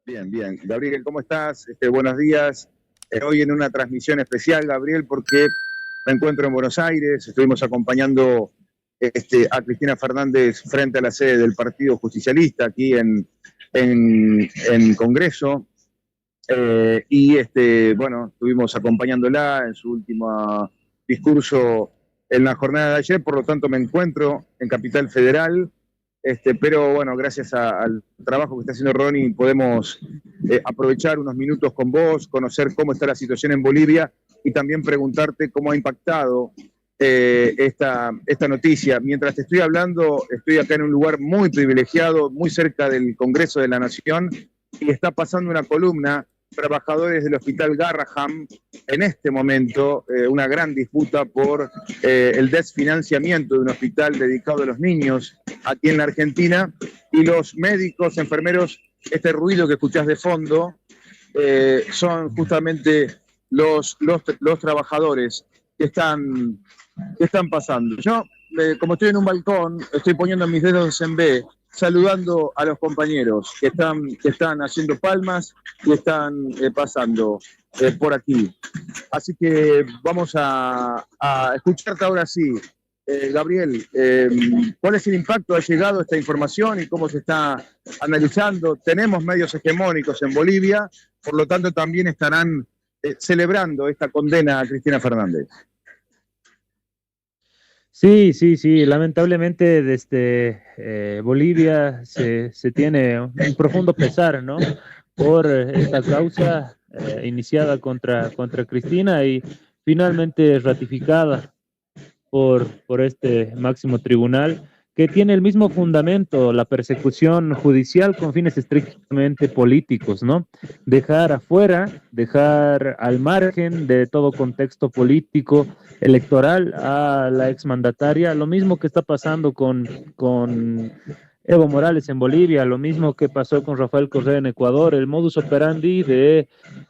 Bien, bien. Gabriel, ¿cómo estás? Buenos días. Hoy en una transmisión especial, Gabriel, porque me encuentro en Buenos Aires. Estuvimos acompañando a Cristina Fernández frente a la sede del Partido Justicialista aquí en Congreso. Bueno, estuvimos acompañándola en su último discurso en la jornada de ayer, por lo tanto me encuentro en Capital Federal. Pero bueno, gracias al trabajo que está haciendo Ronnie, podemos aprovechar unos minutos con vos, conocer cómo está la situación en Bolivia y también preguntarte cómo ha impactado esta noticia. Mientras te estoy hablando, estoy acá en un lugar muy privilegiado, muy cerca del Congreso de la Nación, y está pasando una columna, trabajadores del Hospital Garrahan, en este momento una gran disputa por el desfinanciamiento de un hospital dedicado a los niños aquí en la Argentina, y los médicos, enfermeros, este ruido que escuchás de fondo, son justamente los trabajadores que están pasando. Yo, como estoy en un balcón, estoy poniendo mis dedos en B, saludando a los compañeros que están haciendo palmas y están pasando por aquí. Así que vamos a escucharte ahora sí. Gabriel, ¿cuál es el impacto? ¿Ha llegado esta información y cómo se está analizando? Tenemos medios hegemónicos en Bolivia, por lo tanto también estarán celebrando esta condena a Cristina Fernández. Sí, sí, sí. Lamentablemente desde Bolivia se tiene un profundo pesar, ¿no? Por esta causa iniciada contra Cristina y finalmente ratificada por este máximo tribunal, que tiene el mismo fundamento, la persecución judicial con fines estrictamente políticos, ¿no? Dejar al margen de todo contexto político, electoral a la exmandataria, lo mismo que está pasando con Evo Morales en Bolivia, lo mismo que pasó con Rafael Correa en Ecuador. El modus operandi de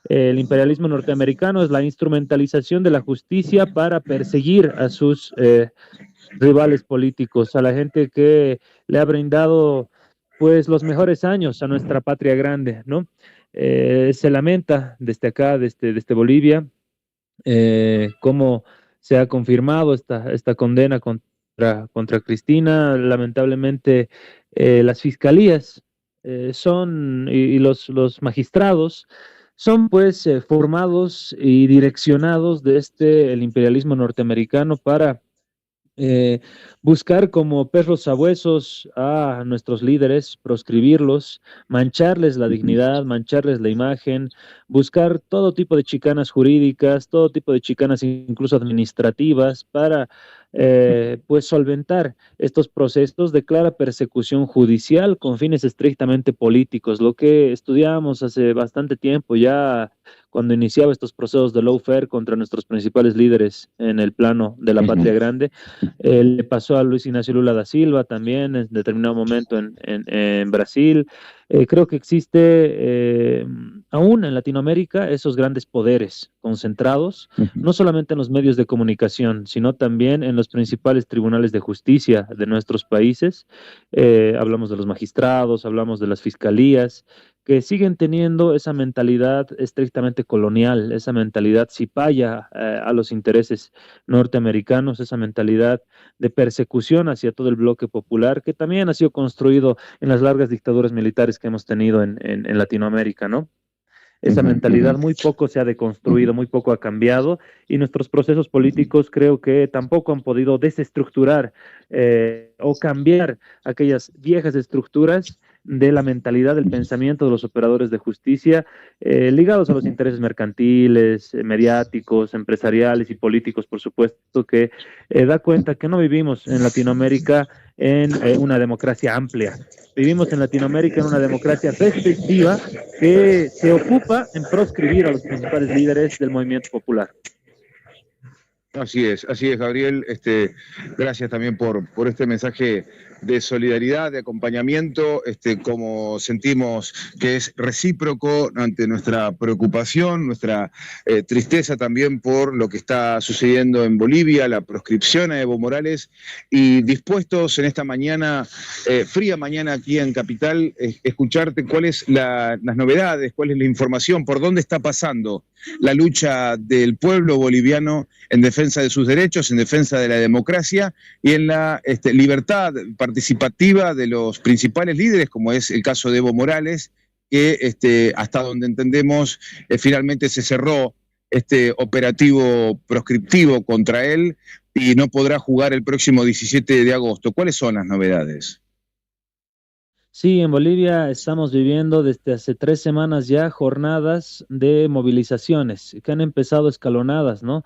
el imperialismo norteamericano es la instrumentalización de la justicia para perseguir a sus rivales políticos, a la gente que le ha brindado pues los mejores años a nuestra patria grande, ¿no? Se lamenta desde acá, desde Bolivia, cómo se ha confirmado esta condena contra Cristina. Lamentablemente, las fiscalías y los magistrados son pues formados y direccionados desde el imperialismo norteamericano para eh, buscar como perros sabuesos a nuestros líderes, proscribirlos, mancharles la dignidad, mancharles la imagen, buscar todo tipo de chicanas jurídicas, todo tipo de chicanas incluso administrativas para pues solventar estos procesos de clara persecución judicial con fines estrictamente políticos, lo que estudiábamos hace bastante tiempo ya cuando iniciaba estos procesos de lawfare contra nuestros principales líderes en el plano de la patria grande. Le pasó a Luis Ignacio Lula da Silva también en determinado momento en Brasil. Creo que existe aún en Latinoamérica esos grandes poderes concentrados, no solamente en los medios de comunicación, sino también en los principales tribunales de justicia de nuestros países. Hablamos de los magistrados, hablamos de las fiscalías, que siguen teniendo esa mentalidad estrictamente colonial, esa mentalidad cipaya a los intereses norteamericanos, esa mentalidad de persecución hacia todo el bloque popular, que también ha sido construido en las largas dictaduras militares que hemos tenido en Latinoamérica, ¿no? Esa mentalidad muy poco se ha deconstruido, muy poco ha cambiado, y nuestros procesos políticos creo que tampoco han podido desestructurar o cambiar aquellas viejas estructuras de la mentalidad, del pensamiento de los operadores de justicia ligados a los intereses mercantiles, mediáticos, empresariales y políticos, por supuesto, que da cuenta que no vivimos en Latinoamérica en una democracia amplia. Vivimos en Latinoamérica en una democracia restrictiva que se ocupa en proscribir a los principales líderes del movimiento popular. Así es, Gabriel. Gracias también por este mensaje de solidaridad, de acompañamiento, como sentimos que es recíproco ante nuestra preocupación, nuestra tristeza también por lo que está sucediendo en Bolivia, la proscripción a Evo Morales, y dispuestos en esta mañana, fría mañana aquí en Capital, escucharte cuáles las novedades, cuál es la información, por dónde está pasando la lucha del pueblo boliviano en defensa de sus derechos, en defensa de la democracia y en la libertad participativa de los principales líderes, como es el caso de Evo Morales, que hasta donde entendemos finalmente se cerró este operativo proscriptivo contra él y no podrá jugar el próximo 17 de agosto. ¿Cuáles son las novedades? Sí, en Bolivia estamos viviendo desde hace 3 semanas ya jornadas de movilizaciones que han empezado escalonadas, ¿no?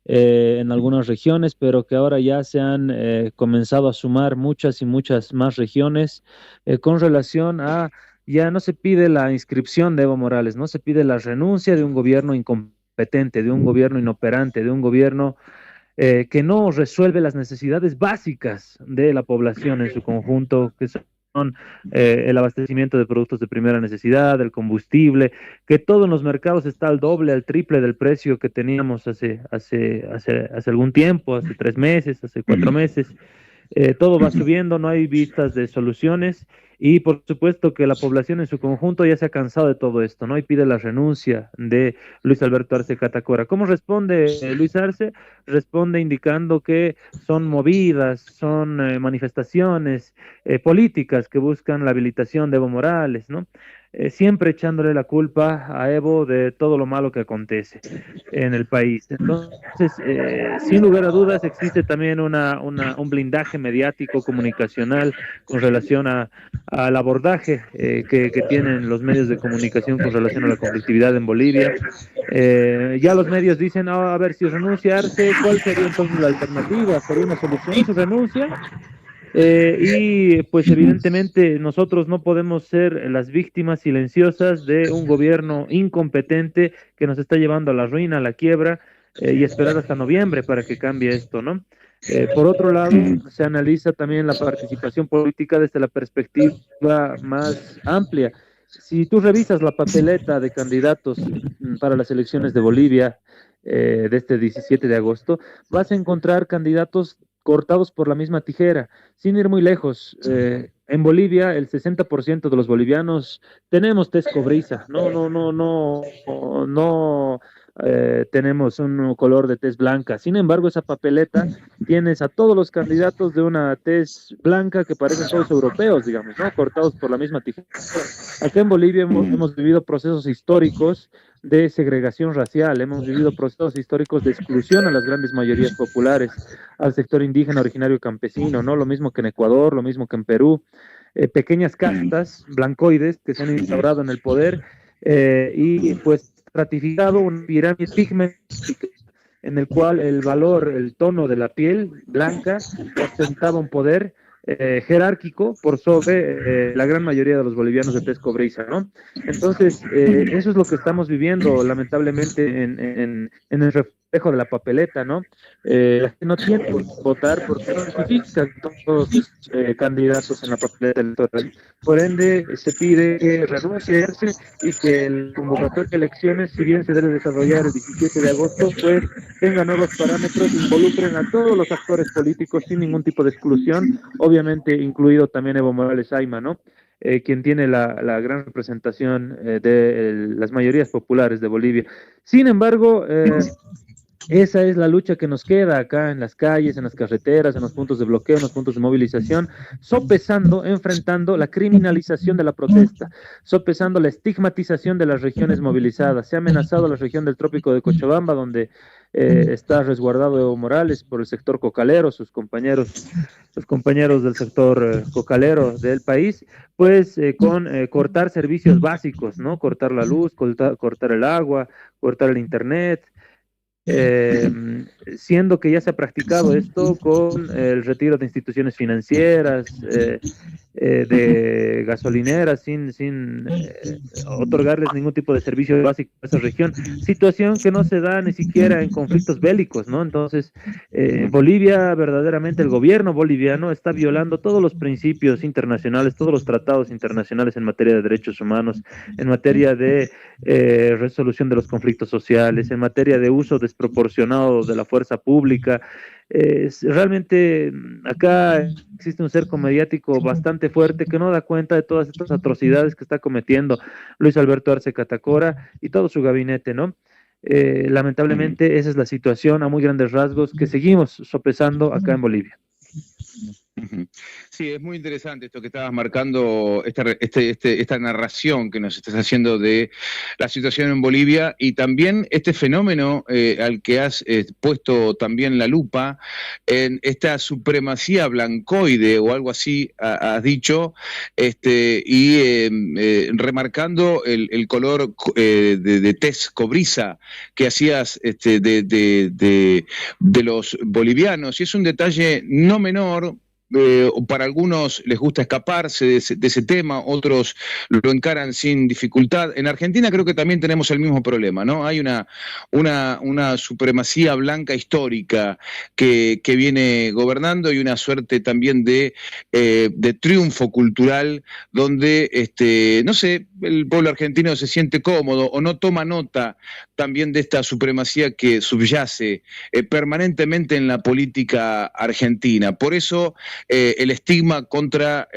En algunas regiones, pero que ahora ya se han comenzado a sumar muchas y muchas más regiones con relación a, ya no se pide la inscripción de Evo Morales, no se pide la renuncia de un gobierno incompetente, de un gobierno inoperante, de un gobierno que no resuelve las necesidades básicas de la población en su conjunto, que son el abastecimiento de productos de primera necesidad, el combustible, que todo en los mercados está al doble, al triple del precio que teníamos hace algún tiempo, hace 3 meses, hace 4 meses. Todo va subiendo, no hay vistas de soluciones y por supuesto que la población en su conjunto ya se ha cansado de todo esto, ¿no? Y pide la renuncia de Luis Alberto Arce Catacora. ¿Cómo responde Luis Arce? Responde indicando que son movidas, son manifestaciones políticas que buscan la habilitación de Evo Morales, ¿no? Siempre echándole la culpa a Evo de todo lo malo que acontece en el país. Entonces, sin lugar a dudas, existe también un blindaje mediático, comunicacional, con relación al abordaje que tienen los medios de comunicación con relación a la conflictividad en Bolivia. Ya los medios dicen, a ver, si renunciarse, ¿cuál sería entonces la alternativa? ¿Sería una solución su renuncia? Y pues evidentemente nosotros no podemos ser las víctimas silenciosas de un gobierno incompetente que nos está llevando a la ruina, a la quiebra, y esperar hasta noviembre para que cambie esto, ¿no? Por otro lado, se analiza también la participación política desde la perspectiva más amplia. Si tú revisas la papeleta de candidatos para las elecciones de Bolivia de este 17 de agosto, vas a encontrar candidatos cortados por la misma tijera, sin ir muy lejos. En Bolivia, el 60% de los bolivianos tenemos tez cobriza, no tenemos un color de tez blanca. Sin embargo, esa papeleta tienes a todos los candidatos de una tez blanca que parecen todos europeos, digamos, ¿no? Cortados por la misma tijera. Acá en Bolivia hemos vivido procesos históricos de segregación racial, hemos vivido procesos históricos de exclusión a las grandes mayorías populares, al sector indígena originario campesino, ¿no? Lo mismo que en Ecuador, lo mismo que en Perú, pequeñas castas blancoides que se han instaurado en el poder y pues ratificado una pirámide pigmentada en el cual el valor, el tono de la piel blanca ostentaba un poder jerárquico por sobre la gran mayoría de los bolivianos de tez cobriza, ¿no? Entonces, eso es lo que estamos viviendo, lamentablemente, en el reflejo de la papeleta, ¿no? La gente no tiene por qué votar porque no identifica todos los candidatos en la papeleta electoral. Por ende, se pide que renuncie y que el convocatorio de elecciones, si bien se debe desarrollar el 17 de agosto, pues tenga nuevos parámetros, involucren a todos los actores políticos sin ningún tipo de exclusión, obviamente incluido también Evo Morales Ayma, ¿no? Quien tiene la gran representación de las mayorías populares de Bolivia. Sin embargo, esa es la lucha que nos queda acá en las calles, en las carreteras, en los puntos de bloqueo, en los puntos de movilización, sopesando, enfrentando la criminalización de la protesta, sopesando la estigmatización de las regiones movilizadas. Se ha amenazado la región del Trópico de Cochabamba, donde está resguardado Evo Morales por el sector cocalero, sus compañeros del sector cocalero del país, pues con cortar servicios básicos, ¿no? Cortar la luz, cortar el agua, cortar el internet, siendo que ya se ha practicado esto con el retiro de instituciones financieras de gasolineras sin otorgarles ningún tipo de servicio básico a esa región, situación que no se da ni siquiera en conflictos bélicos, ¿no? Entonces, Bolivia, verdaderamente el gobierno boliviano está violando todos los principios internacionales, todos los tratados internacionales en materia de derechos humanos, en materia de resolución de los conflictos sociales, en materia de uso desproporcionado de la fuerza pública. Realmente acá existe un cerco mediático bastante fuerte que no da cuenta de todas estas atrocidades que está cometiendo Luis Alberto Arce Catacora y todo su gabinete, ¿no? Lamentablemente esa es la situación a muy grandes rasgos que seguimos sopesando acá en Bolivia. Sí, es muy interesante esto que estabas marcando, esta narración que nos estás haciendo de la situación en Bolivia y también este fenómeno al que has puesto también la lupa, en esta supremacía blancoide o algo así has dicho, remarcando el color de tez cobriza que hacías de los bolivianos. Y es un detalle no menor. Para algunos les gusta escaparse de ese tema, otros lo encaran sin dificultad. En Argentina creo que también tenemos el mismo problema, ¿no? Hay una supremacía blanca histórica que viene gobernando y una suerte también de triunfo cultural donde, no sé, el pueblo argentino se siente cómodo o no toma nota también de esta supremacía que subyace permanentemente en la política argentina. Por eso el estigma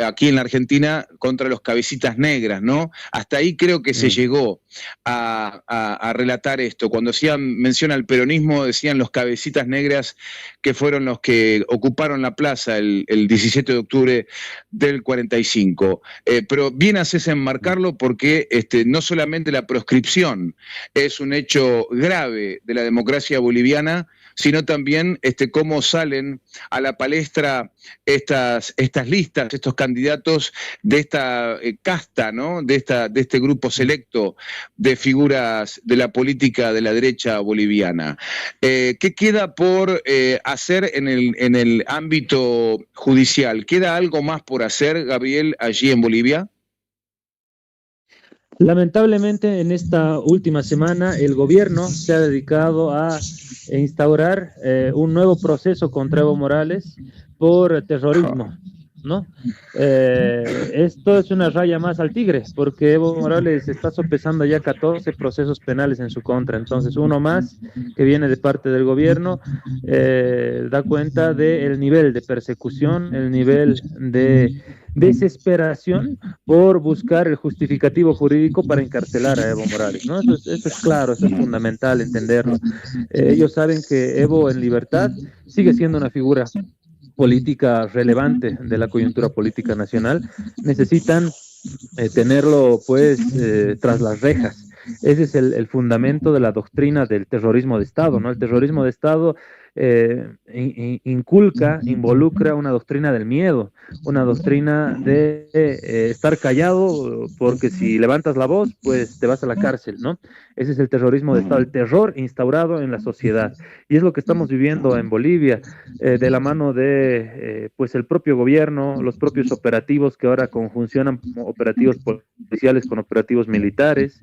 aquí en la Argentina, contra los cabecitas negras, ¿no? Hasta ahí creo que se llegó a relatar esto. Cuando hacían mención al peronismo, decían los cabecitas negras que fueron los que ocuparon la plaza el 17 de octubre del 45. Pero bien haces en marcarlo porque no solamente la proscripción es un hecho grave de la democracia boliviana, sino también cómo salen a la palestra estas listas, estos candidatos de esta casta, ¿no? De este grupo selecto de figuras de la política de la derecha boliviana. ¿Qué queda por hacer en el ámbito judicial? ¿Queda algo más por hacer, Gabriel, allí en Bolivia? Lamentablemente, en esta última semana, el gobierno se ha dedicado a instaurar un nuevo proceso contra Evo Morales por terrorismo, ¿no? Esto es una raya más al tigre, porque Evo Morales está sopesando ya 14 procesos penales en su contra. Entonces, uno más que viene de parte del gobierno da cuenta del nivel de persecución, el nivel de desesperación por buscar el justificativo jurídico para encarcelar a Evo Morales, ¿no? Eso es claro, eso es fundamental entenderlo. Ellos saben que Evo en libertad sigue siendo una figura política relevante de la coyuntura política nacional. Necesitan tenerlo pues tras las rejas. Ese es el fundamento de la doctrina del terrorismo de Estado, ¿no? El terrorismo de Estado involucra una doctrina del miedo, una doctrina de estar callado, porque si levantas la voz, pues te vas a la cárcel, ¿no? Ese es el terrorismo de Estado, el terror instaurado en la sociedad. Y es lo que estamos viviendo en Bolivia, de la mano de pues el propio gobierno, los propios operativos que ahora conjuncionan operativos policiales con operativos militares,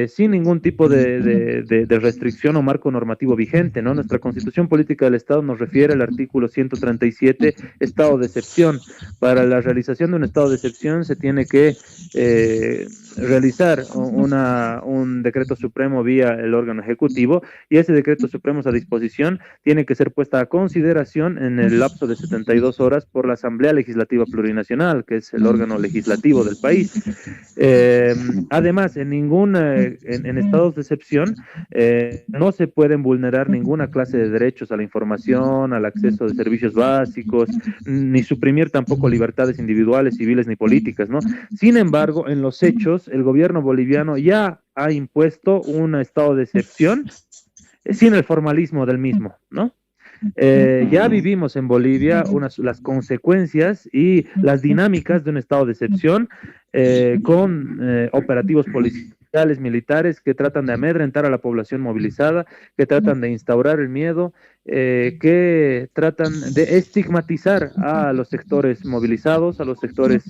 sin ningún tipo de restricción o marco normativo vigente, ¿no? Nuestra Constitución Política del Estado nos refiere al artículo 137, estado de excepción. Para la realización de un estado de excepción se tiene que realizar un decreto supremo vía el órgano ejecutivo, y ese decreto supremo a disposición tiene que ser puesta a consideración en el lapso de 72 horas por la Asamblea Legislativa Plurinacional, que es el órgano legislativo del país. Además, en estados de excepción no se pueden vulnerar ninguna clase de derechos a la información, al acceso de servicios básicos, ni suprimir tampoco libertades individuales, civiles ni políticas, ¿no? Sin embargo, en los hechos, el gobierno boliviano ya ha impuesto un estado de excepción sin el formalismo del mismo, ¿no? Ya vivimos en Bolivia las consecuencias y las dinámicas de un estado de excepción con operativos policiales militares que tratan de amedrentar a la población movilizada, que tratan de instaurar el miedo, que tratan de estigmatizar a los sectores movilizados, a los sectores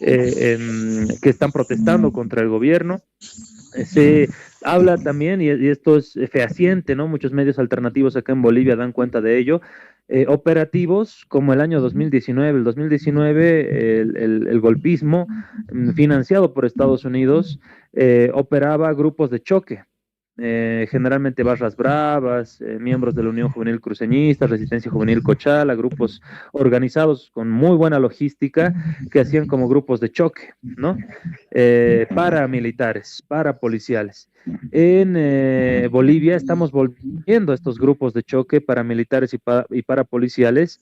que están protestando contra el gobierno. Se habla también, y esto es fehaciente, ¿no? Muchos medios alternativos acá en Bolivia dan cuenta de ello, operativos como el año 2019. El 2019, el golpismo, financiado por Estados Unidos, operaba grupos de choque. Generalmente barras bravas, miembros de la Unión Juvenil Cruceñista, Resistencia Juvenil Cochala, grupos organizados con muy buena logística que hacían como grupos de choque, ¿no? Paramilitares, parapoliciales. En Bolivia estamos volviendo a estos grupos de choque paramilitares y parapoliciales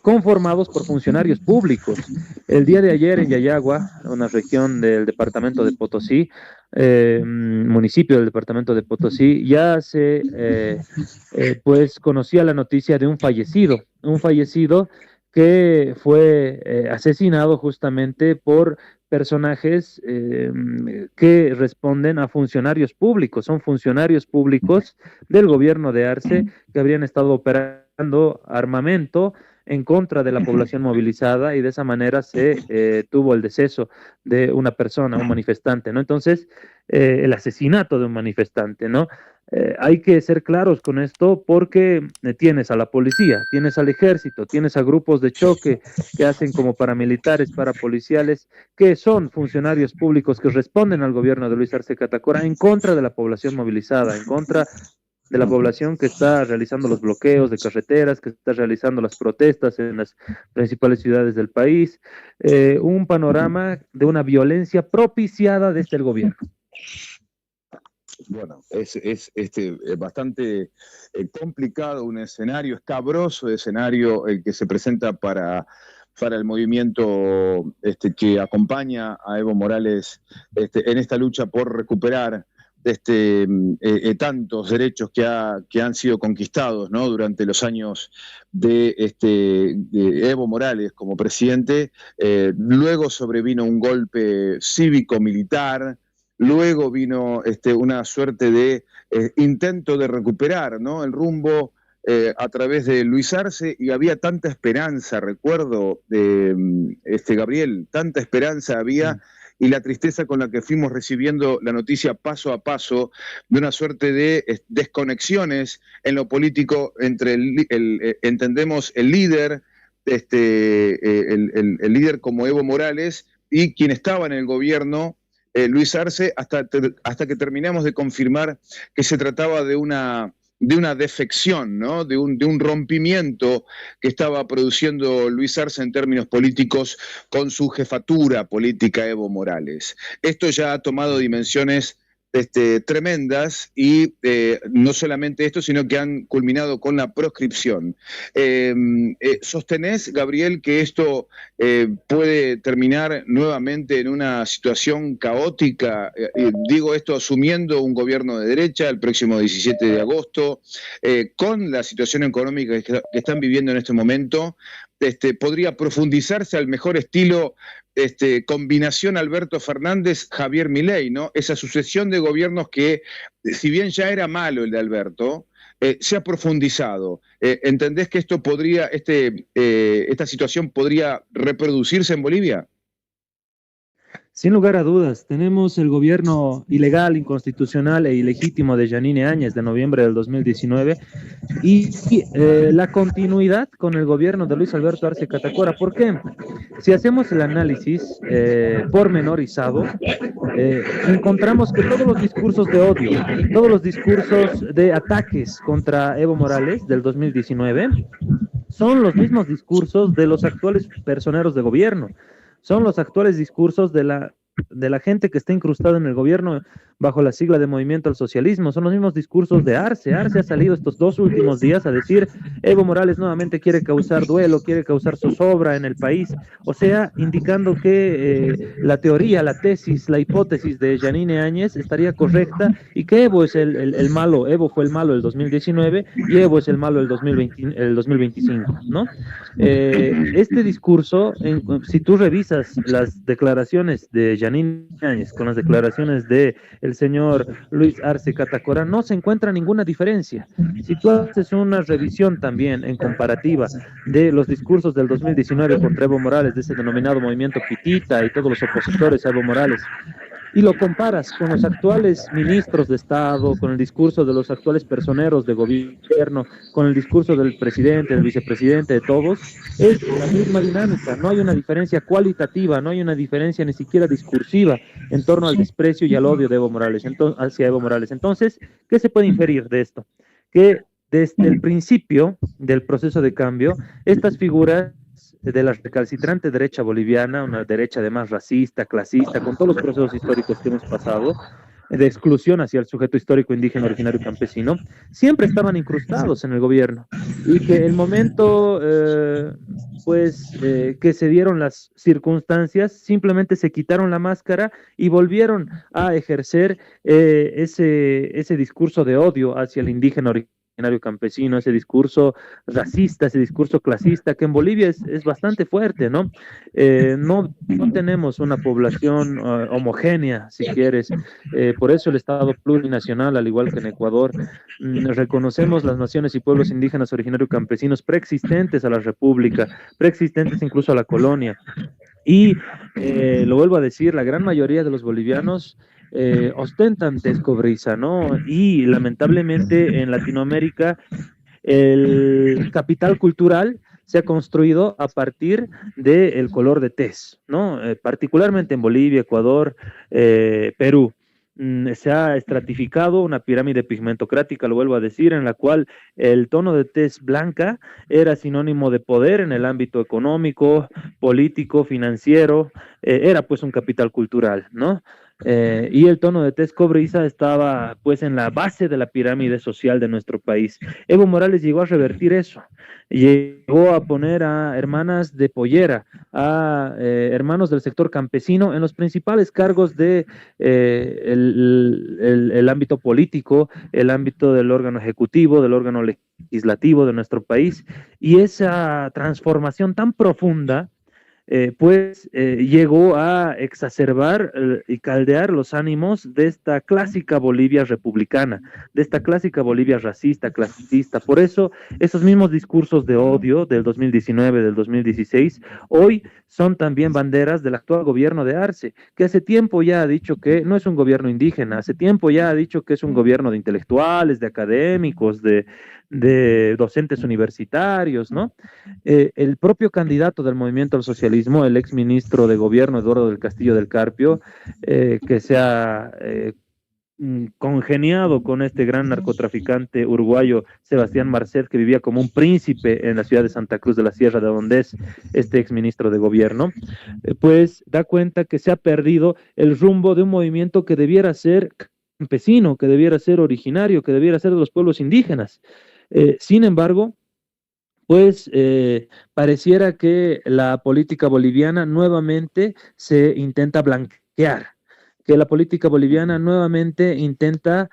conformados por funcionarios públicos. El día de ayer en Yayagua, una región del departamento de Potosí, municipio del departamento de Potosí, ya se pues conocía la noticia de un fallecido que fue asesinado justamente por personajes que responden a funcionarios públicos, son funcionarios públicos del gobierno de Arce que habrían estado operando armamento en contra de la población movilizada, y de esa manera se tuvo el deceso de una persona, un manifestante, ¿no? Entonces, el asesinato de un manifestante, ¿no? Hay que ser claros con esto porque tienes a la policía, tienes al ejército, tienes a grupos de choque que hacen como paramilitares, parapoliciales, que son funcionarios públicos que responden al gobierno de Luis Arce Catacora en contra de la población movilizada, en contra de la población que está realizando los bloqueos de carreteras, que está realizando las protestas en las principales ciudades del país. Un panorama de una violencia propiciada desde el gobierno. Bueno, es bastante complicado, un escenario escabroso, escenario el que se presenta para el movimiento que acompaña a Evo Morales en esta lucha por recuperar tantos derechos que han sido conquistados, ¿no? Durante los años de Evo Morales como presidente. Luego sobrevino un golpe cívico-militar. Luego vino una suerte de intento de recuperar, ¿no?, el rumbo a través de Luis Arce, y había tanta esperanza, recuerdo, Gabriel, tanta esperanza había, y la tristeza con la que fuimos recibiendo la noticia paso a paso de una suerte de desconexiones en lo político entre entendemos, el líder, el líder como Evo Morales y quien estaba en el gobierno, Luis Arce, hasta que terminamos de confirmar que se trataba de una defección, ¿no?, de un rompimiento que estaba produciendo Luis Arce en términos políticos con su jefatura política Evo Morales. Esto ya ha tomado dimensiones tremendas, y no solamente esto, sino que han culminado con la proscripción. ¿Sostenés, Gabriel, que esto puede terminar nuevamente en una situación caótica? Digo esto asumiendo un gobierno de derecha el próximo 17 de agosto, con la situación económica que están viviendo en este momento. Podría profundizarse al mejor estilo combinación Alberto Fernández, Javier Milei, ¿no? Esa sucesión de gobiernos que, si bien ya era malo el de Alberto, se ha profundizado. ¿Entendés que esto podría, esta situación podría reproducirse en Bolivia? Sin lugar a dudas, tenemos el gobierno ilegal, inconstitucional e ilegítimo de Yanine Áñez de noviembre del 2019 y la continuidad con el gobierno de Luis Alberto Arce Catacora. ¿Por qué? Si hacemos el análisis pormenorizado, encontramos que todos los discursos de odio, todos los discursos de ataques contra Evo Morales del 2019 son los mismos discursos de los actuales personeros de gobierno. Son los actuales discursos de la gente que está incrustada en el gobierno bajo la sigla de Movimiento al Socialismo. Son los mismos discursos de Arce. Arce ha salido estos 2 últimos días a decir: Evo Morales nuevamente quiere causar duelo, quiere causar zozobra en el país. O sea, indicando que la teoría, la tesis, la hipótesis de Yanine Áñez estaría correcta, y que Evo es el malo. Evo fue el malo del 2019 y Evo es el malo del 2025, ¿no? Este discurso, si tú revisas las declaraciones de Yanine Yanine Áñez, con las declaraciones de el señor Luis Arce Catacora, no se encuentra ninguna diferencia. Si tú haces una revisión también en comparativa de los discursos del 2019 contra Evo Morales, de ese denominado movimiento Pitita y todos los opositores a Evo Morales, y lo comparas con los actuales ministros de Estado, con el discurso de los actuales personeros de gobierno, con el discurso del presidente, del vicepresidente, de todos, es la misma dinámica. No hay una diferencia cualitativa, no hay una diferencia ni siquiera discursiva en torno al desprecio y al odio de Evo Morales, hacia Evo Morales. Entonces, ¿qué se puede inferir de esto? Que desde el principio del proceso de cambio, estas figuras de la recalcitrante derecha boliviana, una derecha además racista, clasista, con todos los procesos históricos que hemos pasado, de exclusión hacia el sujeto histórico indígena, originario y campesino, siempre estaban incrustados en el gobierno, y que el momento, que se dieron las circunstancias, simplemente se quitaron la máscara y volvieron a ejercer ese discurso de odio hacia el indígena originario campesino, ese discurso racista, ese discurso clasista, que en Bolivia es bastante fuerte, ¿no? No tenemos una población homogénea, si quieres, por eso el Estado plurinacional, al igual que en Ecuador, reconocemos las naciones y pueblos indígenas originarios campesinos preexistentes a la República, preexistentes incluso a la colonia, y lo vuelvo a decir, la gran mayoría de los bolivianos ostentan tez cobriza, ¿no? Y lamentablemente en Latinoamérica el capital cultural se ha construido a partir del color de tez, ¿no? Particularmente en Bolivia, Ecuador, Perú. Se ha estratificado una pirámide pigmentocrática, lo vuelvo a decir, en la cual el tono de tez blanca era sinónimo de poder en el ámbito económico, político, financiero, era pues un capital cultural, ¿no? Y el tono de tez cobriza estaba pues en la base de la pirámide social de nuestro país. Evo Morales llegó a revertir eso, llegó a poner a hermanas de pollera, a hermanos del sector campesino en los principales cargos de el ámbito político, el ámbito del órgano ejecutivo, del órgano legislativo de nuestro país, y esa transformación tan profunda llegó a exacerbar y caldear los ánimos de esta clásica Bolivia republicana, de esta clásica Bolivia racista, clasista. Por eso, esos mismos discursos de odio del 2019, del 2016, hoy son también banderas del actual gobierno de Arce, que hace tiempo ya ha dicho que no es un gobierno indígena, hace tiempo ya ha dicho que es un gobierno de intelectuales, de académicos, de docentes universitarios, ¿no? El propio candidato del movimiento al socialismo, el ex ministro de gobierno Eduardo del Castillo del Carpio, que se ha congeniado con este gran narcotraficante uruguayo Sebastián Marcet, que vivía como un príncipe en la ciudad de Santa Cruz de la Sierra, de donde es este ex ministro de gobierno, pues da cuenta que se ha perdido el rumbo de un movimiento que debiera ser campesino, que debiera ser originario, que debiera ser de los pueblos indígenas. Sin embargo, pues pareciera que la política boliviana nuevamente se intenta blanquear, que la política boliviana nuevamente intenta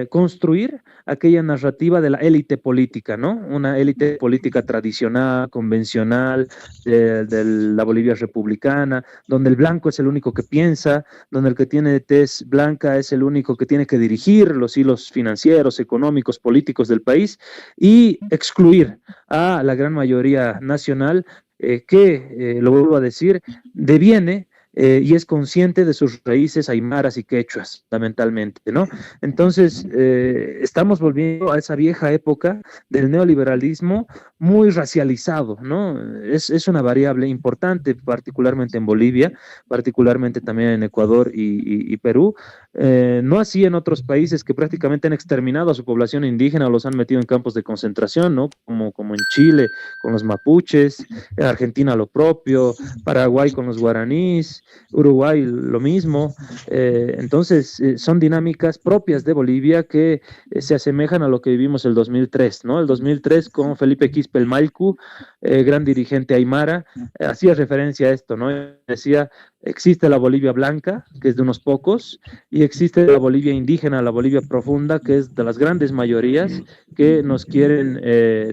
construir aquella narrativa de la élite política, ¿no? Una élite política tradicional, convencional, de la Bolivia republicana, donde el blanco es el único que piensa, donde el que tiene tez blanca es el único que tiene que dirigir los hilos financieros, económicos, políticos del país, y excluir a la gran mayoría nacional que, lo vuelvo a decir, deviene y es consciente de sus raíces aymaras y quechuas, fundamentalmente, ¿no? Entonces, estamos volviendo a esa vieja época del neoliberalismo muy racializado, ¿no? Es una variable importante, particularmente en Bolivia, particularmente también en Ecuador y Perú, no así en otros países que prácticamente han exterminado a su población indígena o los han metido en campos de concentración, ¿no? Como en Chile con los mapuches, en Argentina lo propio, Paraguay con los guaraníes, Uruguay lo mismo. Entonces son dinámicas propias de Bolivia que se asemejan a lo que vivimos el 2003, ¿no? El 2003 con Felipe Quispe el Maycu, gran dirigente aymara, hacía referencia a esto, ¿no? Decía, Existe la Bolivia blanca, que es de unos pocos, y existe la Bolivia indígena, la Bolivia profunda, que es de las grandes mayorías que nos quieren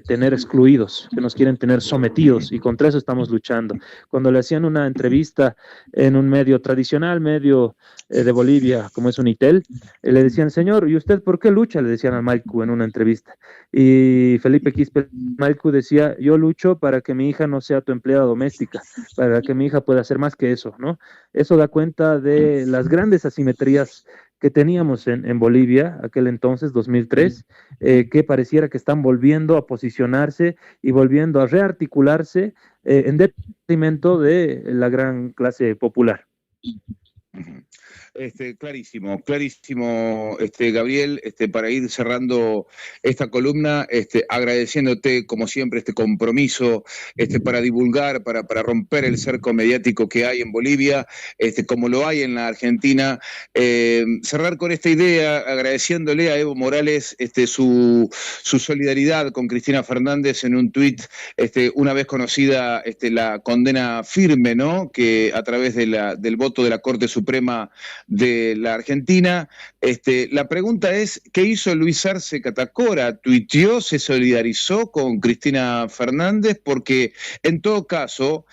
tener excluidos, que nos quieren tener sometidos, y contra eso estamos luchando. Cuando le hacían una entrevista en un medio tradicional, medio de Bolivia, como es Unitel, le decían, señor, ¿y usted por qué lucha? Le decían a Maiku en una entrevista. Y Felipe Quispe Maiku decía, yo lucho para que mi hija no sea tu empleada doméstica, para que mi hija pueda hacer más que eso, ¿no? Eso da cuenta de las grandes asimetrías que teníamos en Bolivia, aquel entonces, 2003, que pareciera que están volviendo a posicionarse y volviendo a rearticularse en detrimento de la gran clase popular. Clarísimo, clarísimo, Gabriel, para ir cerrando esta columna, agradeciéndote, como siempre, este compromiso para divulgar, para romper el cerco mediático que hay en Bolivia, como lo hay en la Argentina. Cerrar con esta idea, agradeciéndole a Evo Morales su solidaridad con Cristina Fernández en un tuit, una vez conocida la condena firme, ¿no?, que a través del voto de la Corte Suprema de la Argentina. La pregunta es, ¿qué hizo Luis Arce Catacora? ¿Tuiteó, se solidarizó con Cristina Fernández? Porque en todo caso,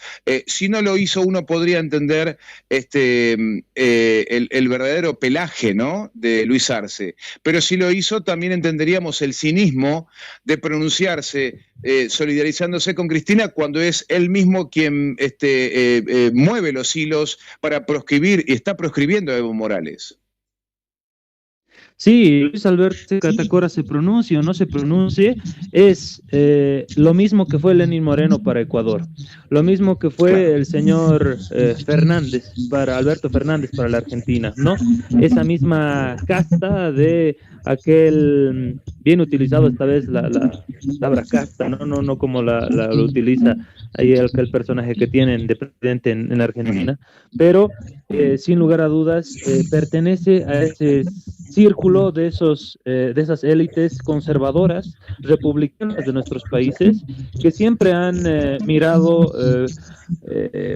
si no lo hizo, uno podría entender el verdadero pelaje, ¿no?, de Luis Arce. Pero si lo hizo, también entenderíamos el cinismo de pronunciarse solidarizándose con Cristina cuando es él mismo quien mueve los hilos para proscribir y está proscribiendo a Evo Morales. Sí, Luis Alberto Catacora se pronuncie o no se pronuncie, es lo mismo que fue Lenín Moreno para Ecuador, lo mismo que fue el señor Alberto Fernández para la Argentina, ¿no? Esa misma casta de aquel, bien utilizado esta vez la palabra casta, no como lo utiliza ahí aquel personaje que tienen de presidente en Argentina, pero sin lugar a dudas pertenece a ese círculo de esas élites conservadoras republicanas de nuestros países que siempre han mirado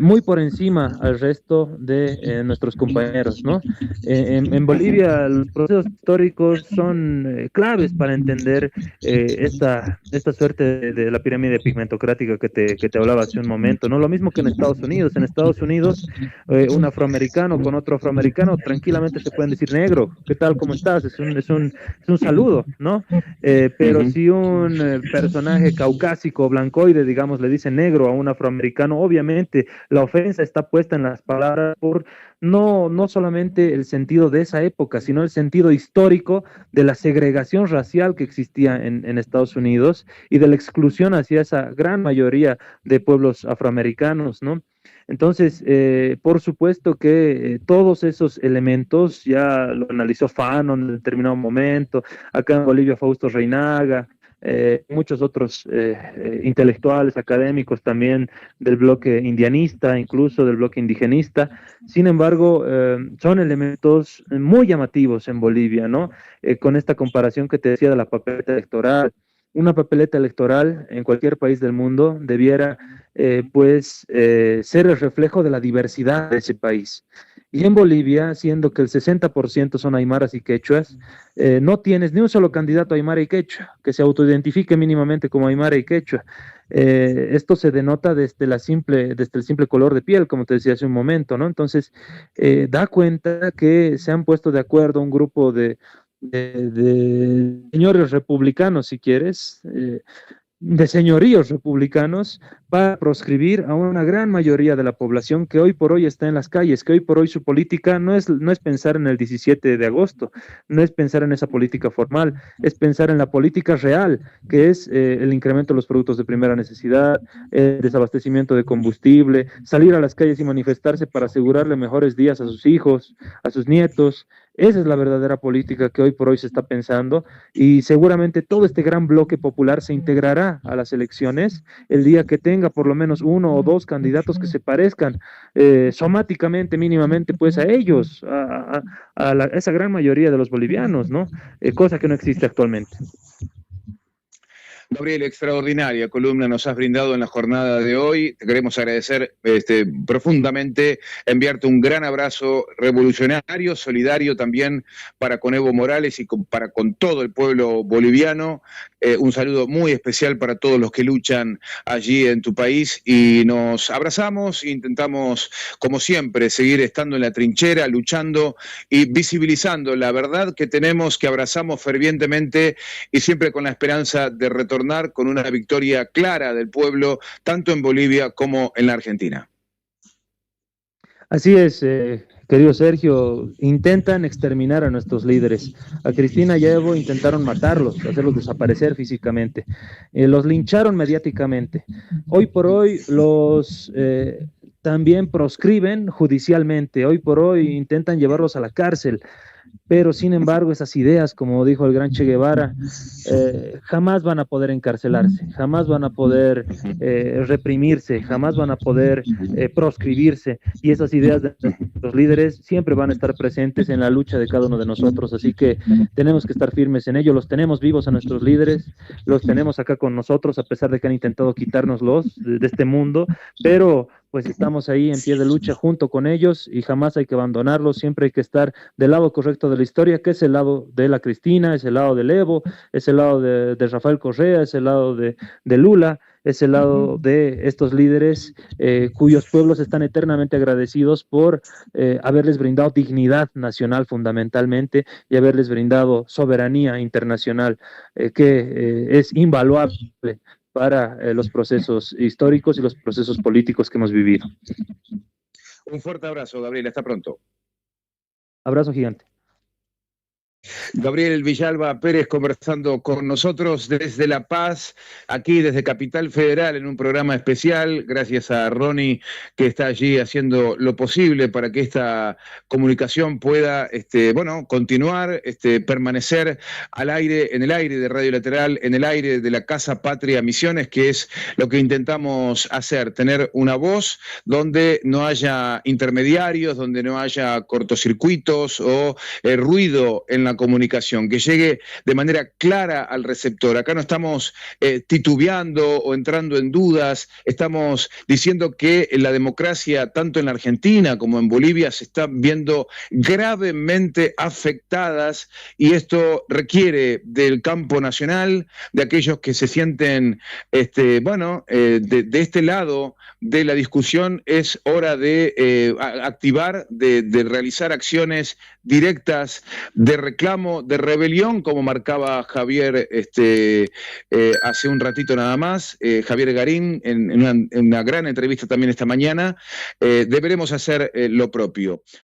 muy por encima al resto de nuestros compañeros, ¿no? En Bolivia los procesos históricos son claves para entender esta suerte de la pirámide pigmentocrática que te hablaba hace un momento, ¿no? Lo mismo que en Estados Unidos. En Estados Unidos un afroamericano con otro afroamericano tranquilamente se pueden decir negro, ¿qué tal? ¿Cómo estás? Es un saludo, ¿no? Pero si un personaje caucásico, blancoide, digamos, le dice negro a un afroamericano, obviamente la ofensa está puesta en las palabras por no solamente el sentido de esa época, sino el sentido histórico de la segregación racial que existía en Estados Unidos y de la exclusión hacia esa gran mayoría de pueblos afroamericanos, ¿no? Entonces, por supuesto que todos esos elementos ya lo analizó Fanon en determinado momento, acá en Bolivia Fausto Reinaga, muchos otros intelectuales, académicos también del bloque indianista, incluso del bloque indigenista. Sin embargo, son elementos muy llamativos en Bolivia, ¿no? Con esta comparación que te decía de la papeleta electoral. Una papeleta electoral en cualquier país del mundo debiera ser el reflejo de la diversidad de ese país. Y en Bolivia, siendo que el 60% son aymaras y quechuas, no tienes ni un solo candidato aymara y quechua que se autoidentifique mínimamente como aymara y quechua. Esto se denota desde el simple color de piel, como te decía hace un momento, ¿no? Entonces, da cuenta que se han puesto de acuerdo un grupo de señores republicanos, si quieres, de señoríos republicanos para proscribir a una gran mayoría de la población que hoy por hoy está en las calles, que hoy por hoy su política no es pensar en el 17 de agosto, no es pensar en esa política formal, es pensar en la política real, que es el incremento de los productos de primera necesidad, el desabastecimiento de combustible, salir a las calles y manifestarse para asegurarle mejores días a sus hijos, a sus nietos. Esa es la verdadera política que hoy por hoy se está pensando y seguramente todo este gran bloque popular se integrará a las elecciones el día que tenga por lo menos uno o dos candidatos que se parezcan somáticamente, mínimamente, pues a ellos, a esa gran mayoría de los bolivianos, ¿no? Cosa que no existe actualmente. Gabriel, extraordinaria columna nos has brindado en la jornada de hoy. Te queremos agradecer profundamente, enviarte un gran abrazo revolucionario, solidario también para con Evo Morales y para con todo el pueblo boliviano. Un saludo muy especial para todos los que luchan allí en tu país y nos abrazamos e intentamos, como siempre, seguir estando en la trinchera, luchando y visibilizando la verdad que tenemos, que abrazamos fervientemente y siempre con la esperanza de retornar con una victoria clara del pueblo, tanto en Bolivia como en la Argentina. Así es, querido Sergio, intentan exterminar a nuestros líderes. A Cristina y a Evo intentaron matarlos, hacerlos desaparecer físicamente. Los lincharon mediáticamente. Hoy por hoy los también proscriben judicialmente. Hoy por hoy intentan llevarlos a la cárcel. Pero sin embargo esas ideas, como dijo el gran Che Guevara, jamás van a poder encarcelarse, jamás van a poder reprimirse, jamás van a poder proscribirse, y esas ideas de los líderes siempre van a estar presentes en la lucha de cada uno de nosotros, así que tenemos que estar firmes en ello. Los tenemos vivos a nuestros líderes, los tenemos acá con nosotros, a pesar de que han intentado quitárnoslos de este mundo, pero pues estamos ahí en pie de lucha junto con ellos y jamás hay que abandonarlos, siempre hay que estar del lado correcto de la historia, que es el lado de la Cristina, es el lado del Evo, es el lado de Rafael Correa, es el lado de Lula, es el lado de estos líderes cuyos pueblos están eternamente agradecidos por haberles brindado dignidad nacional fundamentalmente y haberles brindado soberanía internacional que es invaluable para los procesos históricos y los procesos políticos que hemos vivido. Un fuerte abrazo, Gabriel. Hasta pronto. Abrazo gigante. Gabriel Villalba Pérez conversando con nosotros desde La Paz, aquí desde Capital Federal, en un programa especial, gracias a Ronnie que está allí haciendo lo posible para que esta comunicación pueda continuar, permanecer al aire, en el aire de Radio Lateral, en el aire de la Casa Patria Misiones, que es lo que intentamos hacer, tener una voz donde no haya intermediarios, donde no haya cortocircuitos o ruido en la comunicación, que llegue de manera clara al receptor. Acá no estamos titubeando o entrando en dudas, estamos diciendo que la democracia, tanto en la Argentina como en Bolivia, se están viendo gravemente afectadas y esto requiere del campo nacional, de aquellos que se sienten, de este lado de la discusión. Es hora de activar, de realizar acciones directas de reclamo, de rebelión, como marcaba Javier hace un ratito nada más, Javier Garín, en una gran entrevista también esta mañana. Deberemos hacer lo propio.